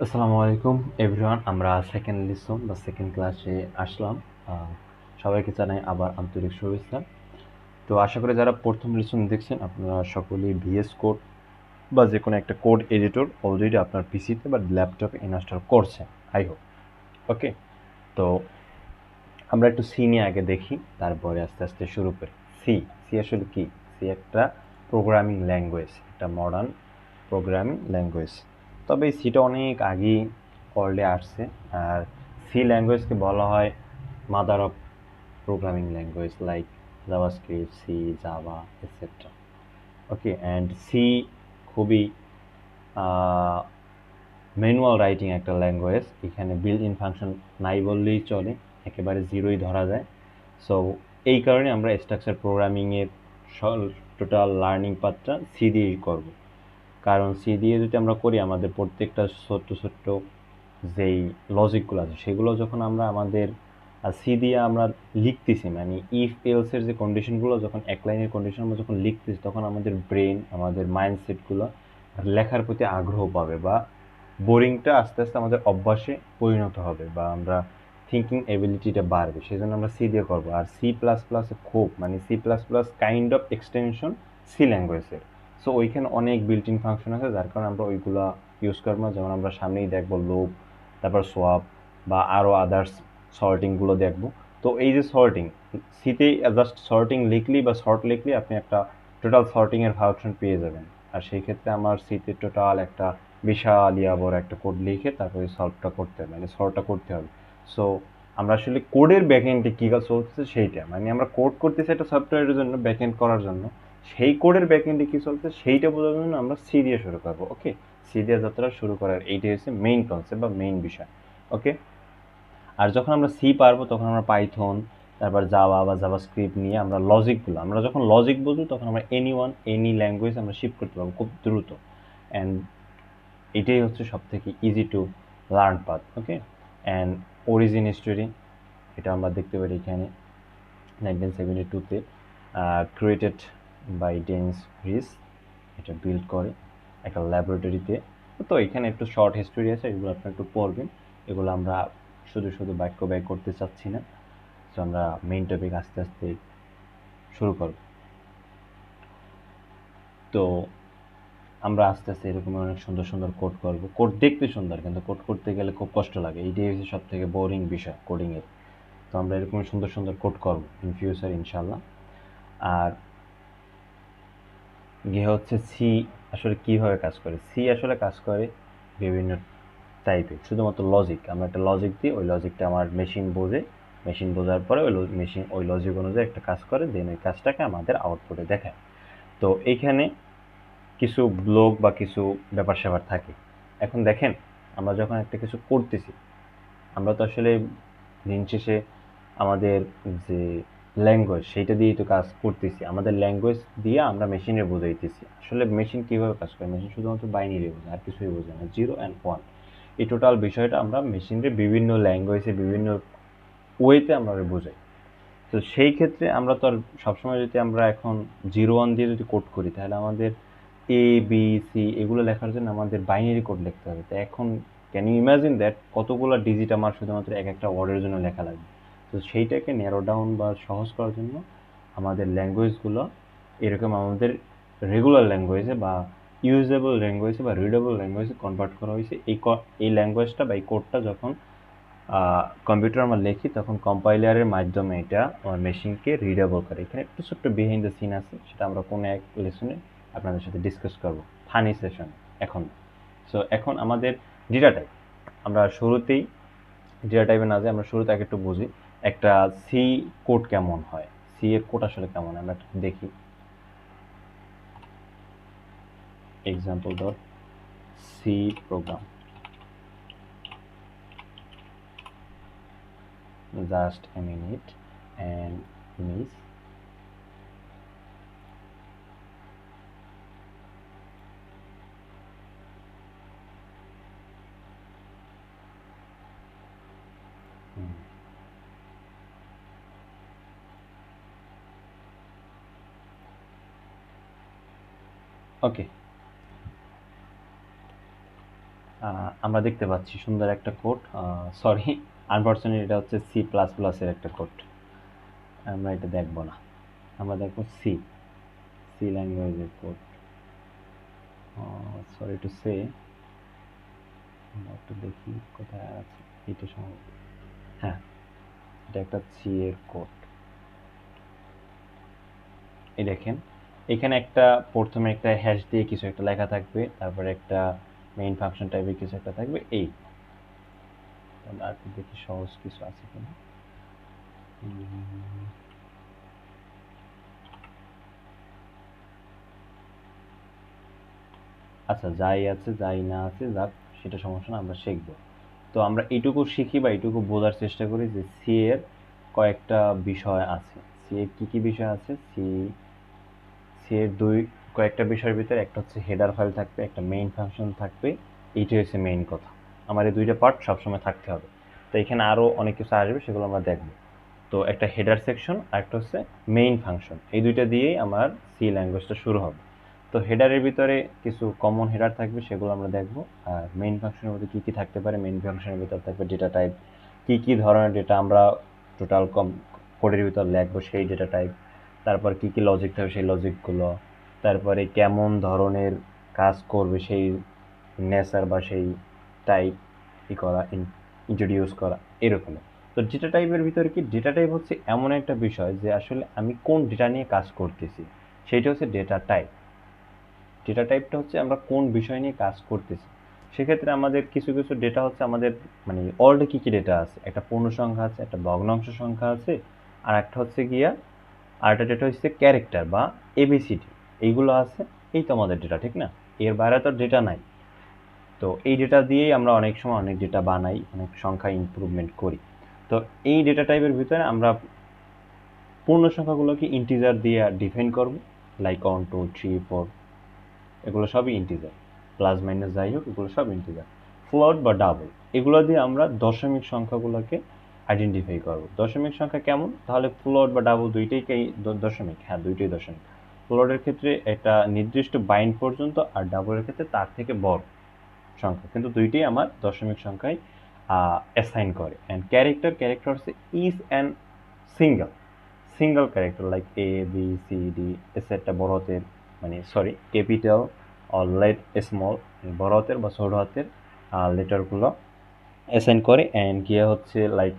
আসসালামু আলাইকুম এভরিওয়ান। আমরা সেকেন্ড লিসন বা সেকেন্ড ক্লাসে আসলাম। আহ, সবাইকে জানাই আবার আন্তরিক শুভেচ্ছা। তো আশা করি যারা প্রথম লিসন দেখছেন আপনারা সকলেই ভিএস কোড বা যে কোনো একটা কোড এডিটর অলরেডি আপনার পিসিতে বা ল্যাপটপে ইনস্টল করছেন, আই হোপ। ওকে, তো আমরা একটু সি নিয়ে আগে দেখি, তারপরে আস্তে আস্তে শুরু করি। সি সি আসলে কি? সি একটা প্রোগ্রামিং ল্যাঙ্গুয়েজ, একটা মডার্ন প্রোগ্রামিং ল্যাঙ্গুয়েজ। তবে এই সিটা অনেক আগেই ওয়ার্ল্ডে আসছে। আর সি ল্যাঙ্গুয়েজকে বলা হয় mother of programming language, like JavaScript, C, Java, etcetera. Okay, and C খুবই ম্যানুয়াল রাইটিং একটা ল্যাঙ্গুয়েজ। এখানে বিল্ট ইন ফাংশন নাই বললেই চলে, একেবারে জিরোই ধরা যায়। সো এই কারণে আমরা স্ট্রাকচার প্রোগ্রামিংয়ের টোটাল লার্নিং পাথটা সি দিয়েই করব। কারণ সি দিয়ে যদি আমরা করি, আমাদের প্রত্যেকটা ছোট্ট ছোট্ট যেই লজিকগুলো আছে সেগুলো যখন আমরা আমাদের সি দিয়ে আমরা লিখতেছি, মানে ইফ এলসের যে কন্ডিশনগুলো যখন এক লাইনের কন্ডিশন আমরা যখন লিখতেছি, তখন আমাদের ব্রেন, আমাদের মাইন্ডসেটগুলো লেখার প্রতি আগ্রহ পাবে, বা বোরিংটা আস্তে আস্তে আমাদের অভ্যাসে পরিণত হবে, বা আমরা থিঙ্কিং এবিলিটিটা বাড়বে। সেই জন্য আমরা সি দিয়ে করবো। আর সি প্লাস প্লাসে খুব, মানে C plus plus kind of extension C ল্যাঙ্গুয়েজের। সো ওইখানে অনেক বিল্ট ইন ফাংশন আছে, যার কারণে আমরা ওইগুলা ইউজ করবো না। যেমন আমরা সামনেই দেখবো লুপ, তারপর সোয়াপ, বা আরও আদার্স সর্টিংগুলো দেখবো। তো এই যে সর্টিং, সিতেই জাস্ট সর্টিং লিখলি বা শর্ট লিখলি আপনি একটা টোটাল সর্টিংয়ের ফাংশন পেয়ে যাবেন। আর সেই ক্ষেত্রে আমার সিতে টোটাল একটা বিশাল বড় একটা কোড লিখে তারপরে সলভটা করতে হবে, মানে সলভটা করতে হবে। সো আমরা আসলে কোডের ব্যাকএন্ডে কী কাজ চলতেছে সেইটা, মানে আমরা কোড করতেছি একটা সফটওয়্যারের জন্য, ব্যাকএন্ড করার জন্য। সেই কোডের ব্যাকএন্ডে কী চলছে সেইটা বোঝার জন্য আমরা সি দিয়ে শুরু করবো। ওকে, সি দিয়ে যাত্রা শুরু করার এইটাই হচ্ছে মেইন কনসেপ্ট বা মেইন বিষয়। ওকে, আর যখন আমরা সি পারবো তখন আমরা পাইথন, তারপর জাভা বা জাভাস্ক্রিপ্ট নিয়ে আমরা লজিকগুলো, আমরা যখন লজিক বুঝবো তখন আমরা এনি ল্যাঙ্গুয়েজ আমরা শিফট করতে পারবো খুব দ্রুত। অ্যান্ড এটাই হচ্ছে সব থেকে easy to learn path. Okay, and origin story, এটা আমরা দেখতে পারি এখানে 1972-তে ক্রিয়েটেড বাই ডেনিস রিস, এটা বিল্ড করে একটা ল্যাবরেটরিতে। তো এখানে একটু শর্ট হিস্টোরি আছে, এগুলো আপনারা একটু পড়বেন। এগুলো আমরা শুধু শুধু বাক্য ব্যয় করতে চাচ্ছি না। তো আমরা মেইন টপিক আস্তে আস্তে শুরু করব। তো আমরা আস্তে আস্তে এরকম অনেক সুন্দর সুন্দর কোড করব। কোড দেখতে সুন্দর, কিন্তু কোড করতে গেলে খুব কষ্ট লাগে, এইটাই হচ্ছে সব থেকে বোরিং বিষয় কোডিংয়ের। তো আমরা এরকম সুন্দর সুন্দর কোড করব ইন ফিউচার ইনশাল্লাহ। আর গিয়ে হচ্ছে সি আসলে কীভাবে কাজ করে। সি আসলে কাজ করে বিভিন্ন টাইপের, শুধুমাত্র লজিক। আমরা একটা লজিক দিই, ওই লজিকটা আমার মেশিন বোঝে, মেশিন বোঝার পরে মেশিন ওই লজিক অনুযায়ী একটা কাজ করে, দেন ওই কাজটাকে আমাদের আউটপুটে দেখায়। তো এইখানে কিছু ব্লক বা কিছু ব্যাপার স্যাপার থাকে। এখন দেখেন, আমরা যখন একটা কিছু করতেছি, আমরা তো আসলে দিন শেষে আমাদের যে ল্যাঙ্গুয়েজ সেইটা দিয়েই তো কাজ করতেছি। আমাদের ল্যাঙ্গুয়েজ দিয়ে আমরা মেশিনে বোঝাইতেছি। আসলে মেশিন কীভাবে কাজ করে, মেশিন শুধুমাত্র বাইনারি বোঝে, আর কিছুই বোঝে না, জিরো অ্যান্ড ওয়ান। এই টোটাল বিষয়টা আমরা মেশিনকে বিভিন্ন ল্যাঙ্গুয়েজে বিভিন্ন ওয়েতে আমরা বোঝাই। তো সেই ক্ষেত্রে আমরা তো আর সবসময় যদি আমরা এখন জিরো ওয়ান দিয়ে যদি কোড করি, তাহলে আমাদের এ বি সি এগুলো লেখার জন্য আমাদের বাইনারি কোড লিখতে হবে। তো এখন ক্যান ইউ ইমাজিন দ্যাট কতগুলো ডিজিট আমার শুধুমাত্র এক একটা ওয়ার্ডের জন্য লেখা লাগবে। তো সেইটাকে ন্যারো ডাউন বা সহজ করার জন্য আমাদের ল্যাঙ্গুয়েজগুলো এরকম আমাদের রেগুলার ল্যাঙ্গুয়েজে বা ইউজেবল ল্যাঙ্গুয়েজে বা রিডেবল ল্যাঙ্গুয়েজে কনভার্ট করা হয়েছে। এই ল্যাঙ্গুয়েজটা বা এই কোডটা যখন কম্পিউটার আমরা লিখি, তখন কম্পাইলারের মাধ্যমে এটা আমার মেশিনকে রিডেবল করে। এখানে একটু ছোট্ট বিহাইন্ড দ্য সিন আছে, সেটা আমরা কোনো এক লেসনে আপনাদের সাথে ডিসকাস করব, ফানি সেশন এখন। সো এখন আমাদের ডেটা টাইপ, আমরা শুরুতেই ডেটা টাইপে না যাই, আমরা শুরুতে আগে একটু বুঝি একটা সি কোড কেমন হয়। সি এর কোড আসলে কেমন আমরা একটু দেখি। Example dot C program, just a minute and miss. Okay, আমরা দেখতে পাচ্ছি সুন্দর একটা কোড। সরি, আনফরচুনেটলি এটা হচ্ছে সি প্লাস প্লাসের একটা কোড। আমরা এটা দেখব না, আমরা দেখব সি সি ল্যাঙ্গুয়েজের কোড। সরি টু সে, আমরা একটু দেখি কোথায় আছে এটা সম্ভব। হ্যাঁ, এটা একটা সি এর কোড। এই দেখেন, এখানে একটা প্রথমে একটা হ্যাশ দিয়ে কিছু একটা লেখা থাকবে, তারপরে একটা মেইন ফাংশন টাইপের কিছু একটা থাকবে। এই তাহলে আর দেখি সহজ কিছু আছে কিনা। আচ্ছা, যাই আছে যাই না আছে যাক, সেটা সমস্যা না, আমরা শিখব। তো আমরা এইটুকু শিখি বা এইটুকু বোঝার চেষ্টা করি যে সি এর কয়েকটা বিষয় আছে। সি এর কি কি বিষয় আছে? সি এর কয়েকটা বিষয়ের ভিতরে একটা হচ্ছে হেডার ফাইল থাকবে, একটা মেইন ফাংশন থাকবে। এইটাই হচ্ছে মেইন কথা। আমার এই দুইটা পার্ট সবসময় থাকতে হবে। তো এখানে আরও অনেক কিছু আসবে, সেগুলো আমরা দেখব। তো একটা হেডার সেকশন আর একটা হচ্ছে মেইন ফাংশন, এই দুইটা দিয়েই আমার সি ল্যাঙ্গুয়েজটা শুরু হবে। তো হেডারের ভিতরে কিছু কমন হেডার থাকবে, সেগুলো আমরা দেখব। আর মেইন ফাংশনের মধ্যে কী কী থাকতে পারে, মেইন ফাংশনের ভিতরে থাকবে ডেটা টাইপ, কী কী ধরনের ডেটা আমরা টোটাল কোডের ভিতর লিখবো সেই ডেটা টাইপ, তারপর কী কী লজিক থাকবে সেই লজিকগুলো, তারপরে কেমন ধরনের কাজ করবে সেই নেচার বা সেই টাইপ করা, ইন্ট্রোডিউস করা, এরকম। তো ডেটা টাইপের ভিতরে কি, ডেটা টাইপ হচ্ছে এমন একটা বিষয় যে আসলে আমি কোন ডেটা নিয়ে কাজ করতেছি, সেইটা হচ্ছে ডেটা টাইপ। ডেটা টাইপটা হচ্ছে আমরা কোন বিষয় নিয়ে কাজ করতেছি। সেক্ষেত্রে আমাদের কিছু কিছু ডেটা হচ্ছে আমাদের মানে অলরেডি কী কী ডেটা আছে, একটা পূর্ণ সংখ্যা আছে, একটা ভগ্নাংশ সংখ্যা আছে, আর একটা হচ্ছে গিয়া আরেকটা ডেটা হচ্ছে ক্যারেক্টার বা এবিসিডি, এইগুলো আছে। এই তো আমাদের ডেটা, ঠিক না? এর বাইরে তো ডেটা নাই। তো এই ডেটা দিয়েই আমরা অনেক সময় অনেক ডেটা বানাই, অনেক সংখ্যা ইমপ্রুভমেন্ট করি। তো এই ডেটা টাইপের ভিতরে আমরা পূর্ণ সংখ্যাগুলোকে ইন্টিজার দিয়ে ডিফাইন করব, লাইক 1 2 3 4, এগুলো সবই ইন্টিজার। প্লাস মাইনাস যাই হোক, এগুলো সব ইন্টিজার। ফ্লোট বা ডাবল, এগুলো দিয়ে আমরা দশমিক সংখ্যাগুলোকে আইডেন্টিফাই করব। দশমিক সংখ্যা কেমন? তাহলে ফ্লোট বা ডাবল দুইটাই দশমিক। হ্যাঁ, দুইটাই দশমিক। ফ্লোটের ক্ষেত্রে একটা নির্দিষ্ট বাইন্ড পর্যন্ত, আর ডাবলের ক্ষেত্রে তার থেকে বড় সংখ্যা, কিন্তু দুইটাই আমার দশমিক সংখ্যায় অ্যাসাইন করে। অ্যান্ড ক্যারেক্টার হচ্ছে is and single character, like A B C D এসেটটা বড় হাতের, মানে সরি ক্যাপিটাল অর স্মল, বড় হাতের বা ছোট হাতের লেটারগুলো অ্যাসাইন করে। অ্যান্ড গিয়ে হচ্ছে লাইক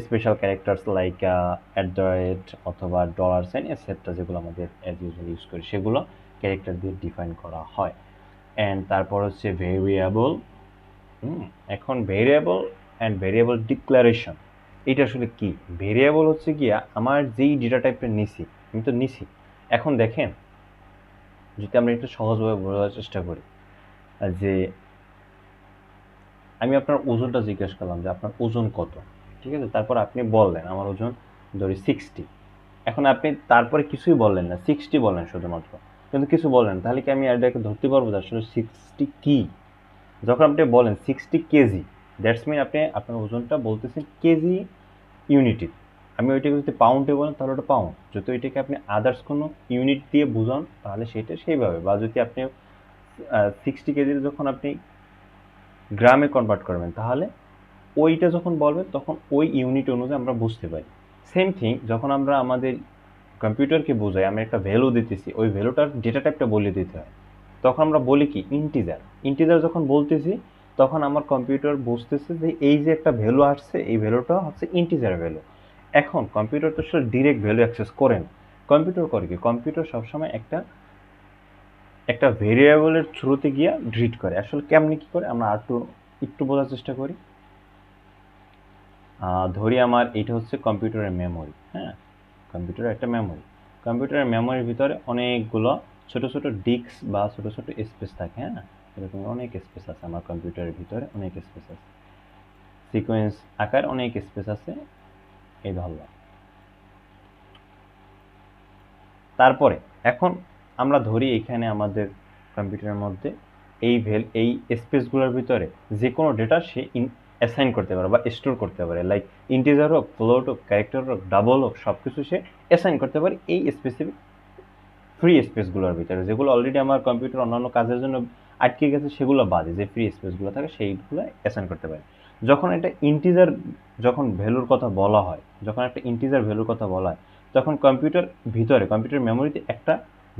স্পেশাল ক্যারেক্টার্স লাইক @ অথবা $সাইন এসেটটা, যেগুলো আমাদের অ্যাজ ইউজুয়াল ইউজ করি, সেগুলো ক্যারেক্টার দিয়ে ডিফাইন করা হয়। অ্যান্ড তারপর হচ্ছে ভেরিয়েবল। এখন ভেরিয়েবল ডিক্লারেশন, এটা আসলে কি? ভেরিয়েবল হচ্ছে গিয়া আমার যেই ডেটা টাইপটা নিছি, আমি তো নিছি। এখন দেখেন, যদি আমরা একটু সহজভাবে বোঝার চেষ্টা করি, যে আমি আপনার ওজনটা জিজ্ঞাসা করলাম যে আপনার ওজন কত, ঠিক আছে? তারপর আপনি বললেন আমার ওজন ধরি 60। এখন আপনি তারপরে কিছুই বললেন না, 60 বললেন শুধুমাত্র, কিন্তু কিছু বললেন, তাহলে কি আমি এটাকে ধরতে পারবো যে আসলে 60 কি? যখন আপনি বলেন 60 কেজি, দ্যাটস মিন আপনি আপনার ওজনটা বলতেছেন কেজি ইউনিটে। আমি ওইটাকে যদি পাউন্ডে বলেন তাহলে ওটা পাউন্ড। যদি ওইটাকে আপনি আদার্স কোনো ইউনিট দিয়ে বোঝান তাহলে সেটা সেইভাবে, বা যদি আপনি 60 কেজির যখন আপনি গ্রামে কনভার্ট করবেন, তাহলে ওইটা যখন বলবেন তখন ওই ইউনিট অনুযায়ী আমরা বুঝতে পারি। সেম থিং যখন আমরা আমাদের কম্পিউটারকে বোঝাই, আমরা একটা ভ্যালু দিতেছি, ওই ভ্যালুটার ডেটা টাইপটা বলে দিতে হয়। তখন আমরা বলি কি, ইন্টিজার যখন বলতেছি তখন আমার কম্পিউটার বুঝতেছে যে এই যে একটা ভ্যালু আসছে, এই ভ্যালুটা হচ্ছে ইন্টিজার ভ্যালু। এখন কম্পিউটার তো আসলে ডিরেক্ট ভ্যালু অ্যাক্সেস করে না। কম্পিউটার করে কি, কম্পিউটার সবসময় একটা ভেরিয়েবলের থ্রুতে গিয়া রিড করে। আসলে কেমনি কি করে আমরা একটু বোঝার চেষ্টা করি। ধরি আমার এটা হচ্ছে কম্পিউটারের মেমোরি। হ্যাঁ, কম্পিউটারের একটা মেমোরি। কম্পিউটারের মেমোরির ভিতরে অনেকগুলো ছোট ছোট ডিস্ক বা ছোট ছোট স্পেস থাকে। হ্যাঁ, এরকম অনেক স্পেস আছে আমার কম্পিউটারের ভিতরে, অনেক স্পেস আছে, সিকোয়েন্স আকার অনেক স্পেস আছে, এই ধরলাম। তারপরে এখন আমরা ধরি এখানে আমাদের কম্পিউটারের মধ্যে এই স্পেসগুলোর ভিতরে যে কোনো ডেটা সে অ্যাসাইন করতে পারে বা স্টোর করতে পারে, লাইক ইন্টিজার হোক, ফ্লোট হোক, ক্যারেক্টার হোক, ডাবল হোক, সব কিছু সে অ্যাসাইন করতে পারে এই স্পেসিফিক ফ্রি স্পেসগুলোর ভিতরে, যেগুলো অলরেডি আমার কম্পিউটার অন্যান্য কাজের জন্য আটকে গেছে সেগুলো বাদে যে ফ্রি স্পেসগুলো থাকে সেইগুলো অ্যাসাইন করতে পারি। যখন একটা ইন্টিজার যখন ভ্যালুর কথা বলা হয়, যখন একটা ইন্টিজার ভ্যালুর কথা বলা হয়, তখন কম্পিউটার ভিতরে কম্পিউটার মেমোরিতে একটা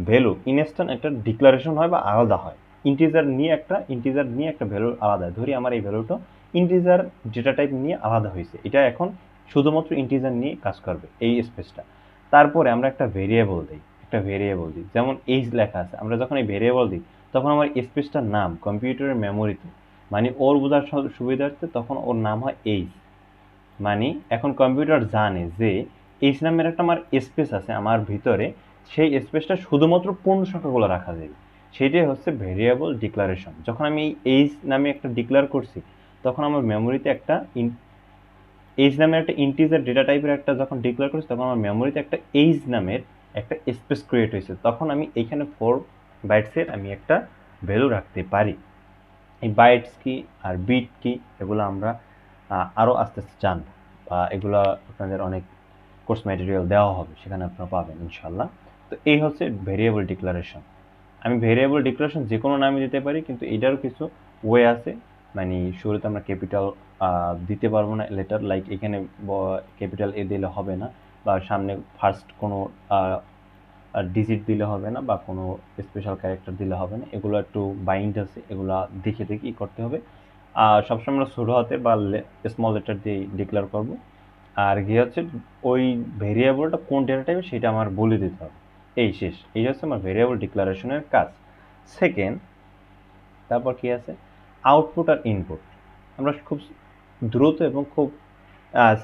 ভ্যালু ইনস্ট্যান্ট একটা ডিক্লারেশন হয় বা আলাদা হয়। ইন্টিজার নিয়ে একটা ভ্যালু আলাদা হয়। ধরি আমার এই ভ্যালুটা ইন্টিজার ডেটা টাইপ নিয়ে আলাদা হয়েছে, এটা এখন শুধুমাত্র ইন্টিজার নিয়ে কাজ করবে এই স্পেসটা। তারপরে আমরা একটা ভেরিয়েবল দিই, যেমন এইজ লেখা আছে, আমরা যখন এই ভেরিয়েবল দিই তখন আমার স্পেসটার নাম কম্পিউটারের মেমোরিতে, মানে ওর বোঝার সুবিধার্থে তখন ওর নাম হয় এইজ। মানে এখন কম্পিউটার জানে যে এইচ নামের একটা আমার স্পেস আছে আমার ভিতরে, সেই স্পেসটা শুধুমাত্র পূর্ণ সংখ্যাগুলো রাখা যাবে। সেটাই হচ্ছে ভেরিয়েবল ডিক্লারেশন। যখন আমি এই এইচ নামে একটা ডিক্লেয়ার করছি, তখন আমার মেমোরিতে একটা এইচ নামের একটা ইন্টিজার ডেটা টাইপের একটা যখন ডিক্লেয়ার করছি, তখন আমার মেমোরিতে একটা এইচ নামের একটা স্পেস ক্রিয়েট হয়েছে। তখন আমি এইখানে 4 বাইটসের আমি একটা ভ্যালু রাখতে পারি। এই বাইটস কি আর বিট কি এগুলো আমরা আরও আস্তে আস্তে জানব, বা এগুলো আপনাদের অনেক কোর্স ম্যাটেরিয়াল দেওয়া হবে, সেখানে আপনারা পাবেন ইনশাল্লাহ। তো এই হচ্ছে ভেরিয়েবল ডিক্লারেশন। আমি ভেরিয়েবল ডিক্লারেশন যে কোনো নামে দিতে পারি, কিন্তু এটারও কিছু ওয়ে আছে। মানে শুরুতে আমরা ক্যাপিটাল দিতে পারবো না লেটার, লাইক এখানে ক্যাপিটাল এ দিলে হবে না, বা সামনে ফার্স্ট কোনো ডিজিট দিলে হবে না, বা কোনো স্পেশাল ক্যারেক্টার দিলে হবে না। এগুলো একটু বাইন্ড আছে, এগুলো দেখে দেখে করতে হবে। সবসময় আমরা ছোটো হাতে বা স্মল লেটার দিয়ে ডিক্লেয়ার করব। আর কি হচ্ছে ওই ভেরিয়েবলটা কোন ডেটা টাইপের সেটা আমার বলে দিতে হবে। এই শেষ, এই হচ্ছে আমার ভেরিয়েবল ডিক্লারেশনের কাজ। সেকেন্ড, তারপর কি আছে, আউটপুট আর ইনপুট। আমরা খুব দ্রুত এবং খুব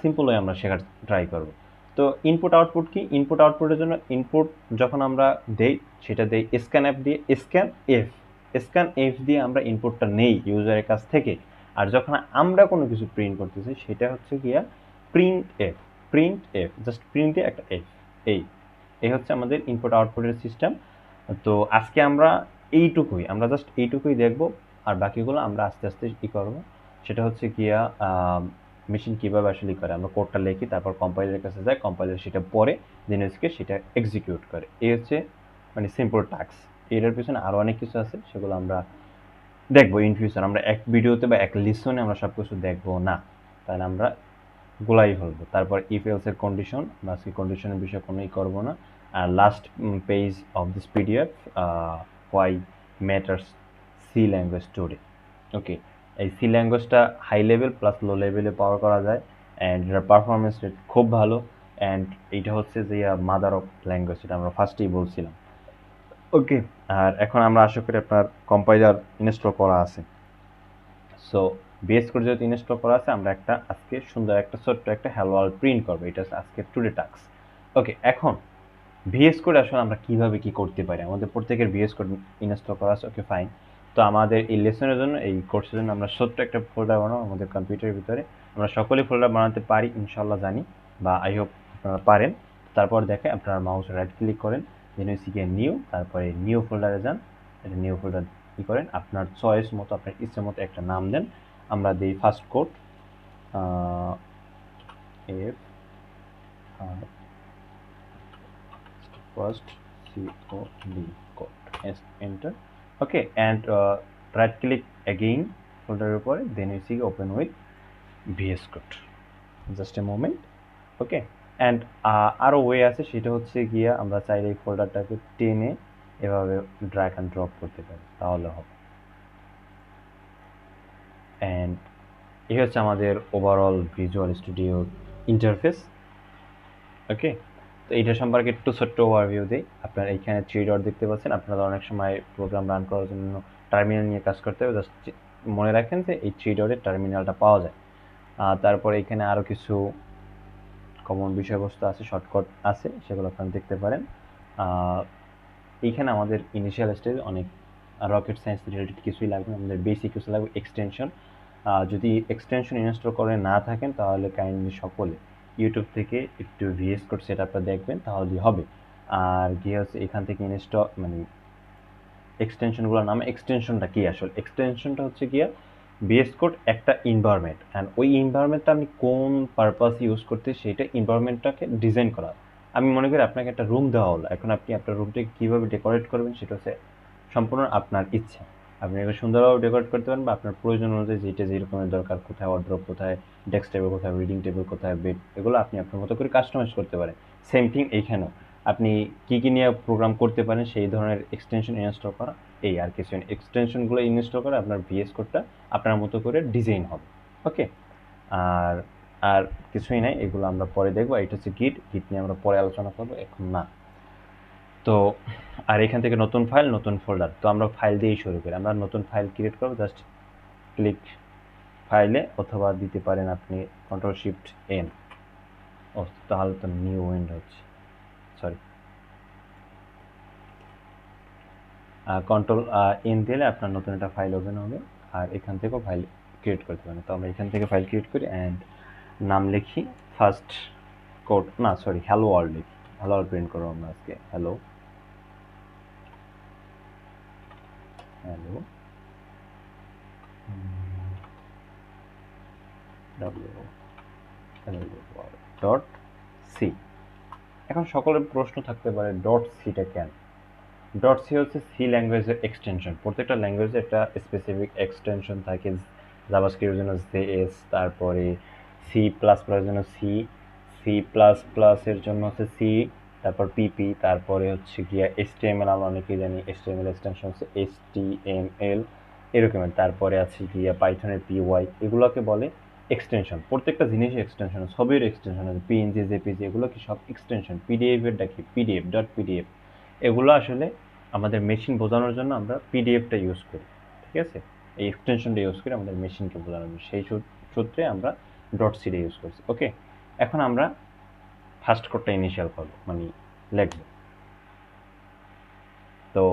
সিম্পল হয়ে আমরা শেখার ট্রাই করব। তো ইনপুট আউটপুট কি? ইনপুট আউটপুটের জন্য ইনপুট যখন আমরা দেই, সেটা দেই স্ক্যান এফ দিয়ে আমরা ইনপুটটা নেই ইউজারের কাছ থেকে। আর যখন আমরা কোনো কিছু প্রিন্ট করতেছি, সেটা হচ্ছে গিয়া প্রিন্ট এফ জাস্ট প্রিন্টে একটা এফ। এই হচ্ছে আমাদের ইনপুট আউটপুটের সিস্টেম। তো আজকে আমরা জাস্ট এইটুকুই দেখব, আর বাকিগুলো আমরা আস্তে আস্তে কি করব, সেটা হচ্ছে গিয়া মেশিন কীভাবে আসলে করে। আমরা কোডটা লিখি, তারপর কম্পাইলারের কাছে যায়, কম্পাইলার সেটা পড়ে, দেন সেটা এক্সিকিউট করে। এই হচ্ছে মানে সিম্পল টাস্ক। এটার পিছনে আরও অনেক কিছু আছে, সেগুলো আমরা দেখবো ইন ফিউচার। আমরা এক ভিডিওতে বা এক লিসনে আমরা সব কিছু দেখবো না, তাহলে আমরা গোলাই ফেলবো। তারপর ইফ এলসের কন্ডিশন, বা সেই কন্ডিশনের বিষয়ে কোনোই করবো না। আর last page of this PDF, why matters C language today. Okay, এই সি ল্যাঙ্গুয়েজটা হাই লেভেল প্লাস লো লেভেলে পাওয়ার করা যায়, অ্যান্ড এটার পারফরমেন্স রেট খুব ভালো। অ্যান্ড এইটা হচ্ছে যে মাদার অফ ল্যাঙ্গুয়েজ, এটা আমরা ফার্স্টেই বলছিলাম। ওকে, আর এখন আমরা আশা করি আপনার কম্পাইলার ইনস্টল করা আছে। সো বিএস কোড যেহেতু ইনস্টল করা আছে, আমরা আজকে সুন্দর একটা ছোট্ট একটা হ্যালো ওয়ার্ল্ড প্রিন্ট করবো। এটা হচ্ছে আজকে টুডে টাস্ক। ওকে, এখন ভিএস কোড আসলে আমরা কিভাবে কি করতে পারি? আমাদের প্রত্যেকের ভিএস কোড ইনস্টল করা আছে। ওকে, ফাইন। তো আমাদের এই লেসনের জন্য, এই কোর্সের জন্য আমরা ছোট্ট একটা ফোল্ডার বানাবো আমাদের কম্পিউটারের ভিতরে। আমরা সকলেই ফোল্ডার বানাতে পারি ইনশাল্লাহ, জানি, বা আই হোপ আপনারা পারেন। তারপর দেখে আপনারা মাউস রাইট ক্লিক করেন, দেন হচ্ছে নিউ, তারপরে নিউ ফোল্ডারে যান। এটা নিউ ফোল্ডার কি করেন, আপনার চয়েস মতো, আপনার ইচ্ছে মতো একটা নাম দেন। আমরা দিই first code F first cod code, enter. Okay, and right click again folder উপরে, then we see open with VS Code. Just a moment. Okay, and আরো ওয়ে আছে, সেটা হচ্ছে গিয়া আমরা চাইলে এই ফোল্ডারটাকে টেনে এভাবে ড্র্যাগ অ্যান্ড ড্রপ করতে পারি, তাহলে হবে। অ্যান্ড এই হচ্ছে আমাদের ওভারঅল ভিজুয়াল স্টুডিও ইন্টারফেস। ওকে, তো এইটা সম্পর্কে একটু ছোট্ট ওভারভিউ দিই। আপনারা এইখানে 3 ডট দেখতে পাচ্ছেন। আপনারা অনেক সময় প্রোগ্রাম রান করার জন্য টার্মিনাল নিয়ে কাজ করতে হবে, জাস্ট মনে রাখেন যে এই 3 ডটের টার্মিনালটা পাওয়া যায়। তারপরে এখানে আরও কিছু কমন বিষয়বস্তু আছে, শর্টকাট আছে, সেগুলো আপনারা দেখতে পারেন। এইখানে আমাদের ইনিশিয়াল স্টেজে অনেক রকেট সায়েন্স রিলেটেড কিছুই লাগবে, আমাদের বেসিক কিছু লাগবে, এক্সটেনশন। যদি এক্সটেনশন ইনস্টল করে না থাকেন, তাহলে কাইন্ডলি সকলে ইউটিউব থেকে একটু ভিএস কোড সেট আপটা দেখবেন, তাহলেই হবে। আর গিয়ে হচ্ছে এখান থেকে মানে এক্সটেনশনগুলোর নাম, এক্সটেনশনটা কি আসলে? এক্সটেনশনটা হচ্ছে গিয়া ভিএস কোড একটা এনভায়রনমেন্ট, অ্যান্ড ওই এনভায়রনমেন্টটা আপনি কোন পারপাস ইউজ করতে, সেটা এনভায়রনমেন্টটাকে ডিজাইন করা। আমি মনে করি আপনাকে একটা রুম দেওয়া হলো, এখন আপনি আপনার রুমটাকে কীভাবে ডেকোরেট করবেন সেটা হচ্ছে সম্পূর্ণ আপনার ইচ্ছা। আপনি এগুলো সুন্দরভাবে ডেকোরেট করতে পারেন বা আপনার প্রয়োজন অনুযায়ী যেটা যেরকমের দরকার, কোথায় ওয়ার্ড্রপ, কোথায় ডেস্ক টেবিল, কোথায় রিডিং টেবিল, কোথায় বেড, এগুলো আপনি আপনার মতো করে কাস্টমাইজ করতে পারেন। সেম থিং এইখানেও আপনি কী নিয়ে প্রোগ্রাম করতে পারেন সেই ধরনের এক্সটেনশন ইনস্টল করা, এই আর কিছু এক্সটেনশনগুলো ইনস্টল করে আপনার ভিএস কোডটা আপনার মতো করে ডিজাইন হবে। ওকে, আর আর কিছুই নাই, এগুলো আমরা পরে দেখবো। এটা হচ্ছে গিট নিয়ে আমরা পরে আলোচনা করবো, এখন না। তো আর এখান থেকে নতুন ফাইল, নতুন ফোল্ডার, তো আমরা ফাইল দিয়েই শুরু করি। আমরা নতুন ফাইল ক্রিয়েট করবো, জাস্ট ক্লিক ফাইলে, অথবা দিতে পারেন আপনি কন্ট্রোল শিফট এন। ও তাহলে তো নিউ উইন্ডো হচ্ছে, সরি, কন্ট্রোল এন দিলে আপনার নতুন একটা ফাইল ওপেন হবে, আর এখান থেকেও ফাইল ক্রিয়েট করতে পারেন। তো আমরা এখান থেকে ফাইল ক্রিয়েট করি অ্যান্ড নাম লিখি ফার্স্ট কোড, না সরি, হ্যালো ওয়ার্ল্ড লিখি। হ্যালো ওয়ার্ল্ড প্রিন্ট করবো আমরা আজকে, হ্যালো হ্যালো ডট সি। এখন সকলের প্রশ্ন থাকতে পারে ডট সিটা কেন? ডট সি হচ্ছে সি ল্যাঙ্গুয়েজের এক্সটেনশন। প্রত্যেকটা ল্যাঙ্গুয়েজে একটা স্পেসিফিক এক্সটেনশন থাকে। জাভাস্ক্রিপ্টের জন্য জেএস, তারপরে সি প্লাস প্লাসের জন্য সি, সি প্লাস প্লাসের জন্য হচ্ছে সি, তারপর পিপি, তারপরে হচ্ছে গিয়া এইচটিএমএল, আমরা অনেকেই জানি এইচটিএমএল এক্সটেনশন হচ্ছে এইচটিএমএল এরকমের। তারপরে আছে গিয়া পাইথনের পিওয়াই, এগুলোকে বলে এক্সটেনশন। প্রত্যেকটা জিনিসই এক্সটেনশন, ছবির এক্সটেনশন আছে, পিএনজি, জেপিজি, এগুলো কি সব এক্সটেনশন। পিডিএফ এর ডাকি পিডিএফ, ডট পিডিএফ, এগুলো আসলে আমাদের মেশিন বোঝানোর জন্য আমরা পিডিএফটা ইউজ করি, ঠিক আছে? এই এক্সটেনশনটা ইউজ করি আমাদের মেশিনকে বোঝানোর জন্য, সেই সূত্রে আমরা ডট সিডি ইউজ করছি। ওকে, এখন আমরা ফার্স্ট কোডটা ইনিশিয়াল করবো, মানে লিখবো। তো